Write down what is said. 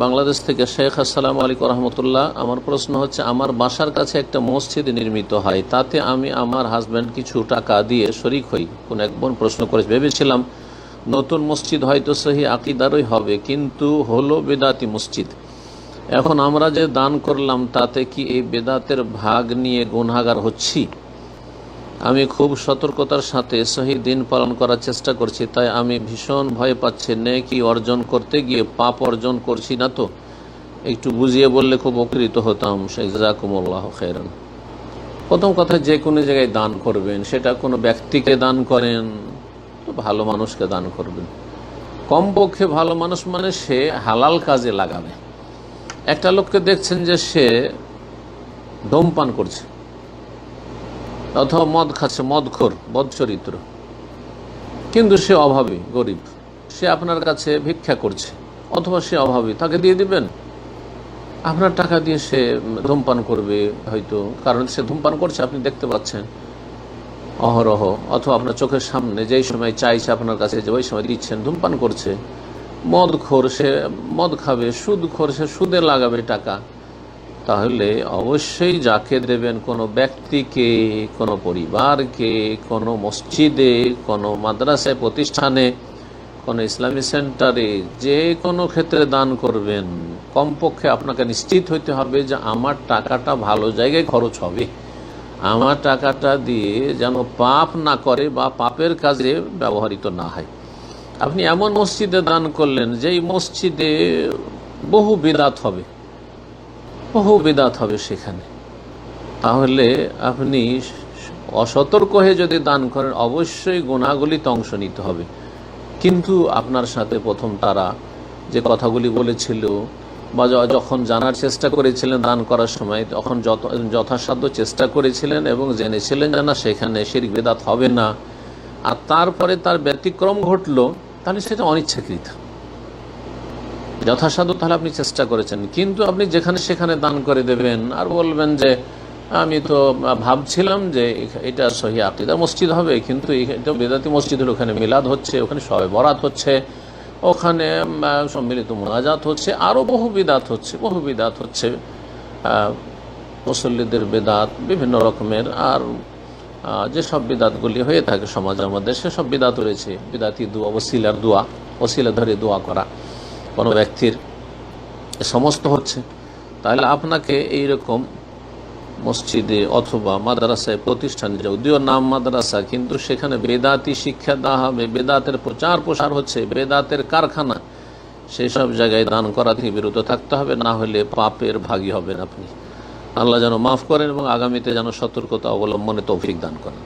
বাংলাদেশ থেকে। শেখ আসসালামু আলাইকুম রহমতুল্লাহ। আমার প্রশ্ন হচ্ছে, আমার বাসার কাছে একটা মসজিদ নির্মিত হয়, তাতে আমি আমার হাজব্যান্ড কিছু টাকা দিয়ে শরিক হই। কোন এক বোন প্রশ্ন করেছে, ভেবেছিলাম নতুন মসজিদ হয়তো সহি আকিদারই হবে, কিন্তু হলো বেদাতি মসজিদ। এখন আমরা যে দান করলাম তাতে কি এই বেদাতের ভাগ নিয়ে গুনাহগার হচ্ছি? আমি খুব সতর্কতার সাথে সহি দিন পালন করার চেষ্টা করছি, তাই আমি ভীষণ ভয় পাচ্ছি নেকি অর্জন করতে গিয়ে পাপ অর্জন করছি না তো? একটু বুঝিয়ে বললে খুব উপকৃত হতাম। জাযাকুমুল্লাহ খাইরান। প্রথম কথা, যে কোনো জায়গায় দান করবেন, সেটা কোনো ব্যক্তিকে দান করেন তো ভালো মানুষকে দান করবেন। কমপক্ষে ভালো মানুষ মানে সে হালাল কাজে লাগাবে। একটা লোককে দেখছেন যে সে ধূমপান করছে অথবা মদ খাচ্ছে, মদখোর, বদচরিত্র, কিন্তু সে অভাবী, গরিব, সে আপনার কাছে ভিক্ষা করছে অথবা সে অভাবী, তাকে দিয়ে দিবেন? আপনার টাকা দিয়ে সে ধূমপান করবে হয়তো, কারণ সে ধূমপান করছে, আপনি দেখতে পাচ্ছেন অহরহ, অথবা আপনার চোখের সামনে যেই সময় চাইছে আপনার কাছে যে ওই সময় দিচ্ছেন, ধূমপান করছে। মদখোর, সে মদ খাবে। সুদখোর, সে সুদে লাগাবে টাকা। তাহলে অবশ্যই যাকে দেবেন, কোনো ব্যক্তিকে, কোনো পরিবারকে, কোনো মসজিদে, কোনো মাদ্রাসায়, প্রতিষ্ঠানে, কোনো ইসলামী সেন্টারে, যে কোনো ক্ষেত্রে দান করবেন, কমপক্ষে আপনাকে নিশ্চিত হইতে হবে যে আমার টাকাটা ভালো জায়গায় খরচ হবে, আমার টাকাটা দিয়ে যেন পাপ না করে বা পাপের কাজে ব্যবহৃত না হয়। আপনি এমন মসজিদে দান করলেন যেই মসজিদে বহু বিদআত হবে, বহু বিদআত হবে সেখানে, তাহলে আপনি অসতর্ক হয়ে যদি দান করেন অবশ্যই গুনাহগুলিতে অংশ নিতে হবে। কিন্তু আপনার সাথে প্রথম তারা যে কথাগুলি বলেছিল বা যখন জানার চেষ্টা করেছিলেন দান করার সময়, তখন যথাসাধ্য চেষ্টা করেছিলেন এবং জেনেছিলেন যে না সেখানে শিরক বিদআত হবে না, আর তারপরে তার ব্যতিক্রম ঘটলো, তাহলে সেটা অনিচ্ছাকৃত। যথাসাধ্য তাহলে আপনি চেষ্টা করেছেন, কিন্তু আপনি যেখানে সেখানে দান করে দেবেন আর বলবেন যে আমি তো ভাবছিলাম যে এটা সহি আকীদার মসজিদ হবে, কিন্তু এটা বেদাতি মসজিদ হলো, ওখানে মিলাদ হচ্ছে, ওখানে শবে বরাত হচ্ছে, ওখানে সম্মিলিত মোনাজাত হচ্ছে, আরও বহু বিদআত হচ্ছে, বহু বিদআত হচ্ছে, মুসল্লিদের বেদাত বিভিন্ন রকমের। আর যেসব বিদআতগুলি হয়ে থাকে সমাজের মধ্যে, সেসব বিদআত রয়েছে। বিদআতি দোয়া, ওসিলার দোয়া, ওসিলা ধরে দোয়া করা কোনো ব্যক্তির, সমস্ত হচ্ছে। তাহলে আপনাকে এইরকম মসজিদে অথবা মাদ্রাসায়, প্রতিষ্ঠানে, যদিও নাম মাদ্রাসা, কিন্তু সেখানে বেদাতি শিক্ষা দেওয়া হবে, বেদাতের প্রচার প্রসার হচ্ছে, বেদাতের কারখানা, সেই সব জায়গায় দান করা থেকে বিরত থাকতে হবে, না হলে পাপের ভাগী হবেন আপনি। আল্লাহ যেন মাফ করেন এবং আগামীতে যেন সতর্কতা অবলম্বনে তৌফিক দান করেন।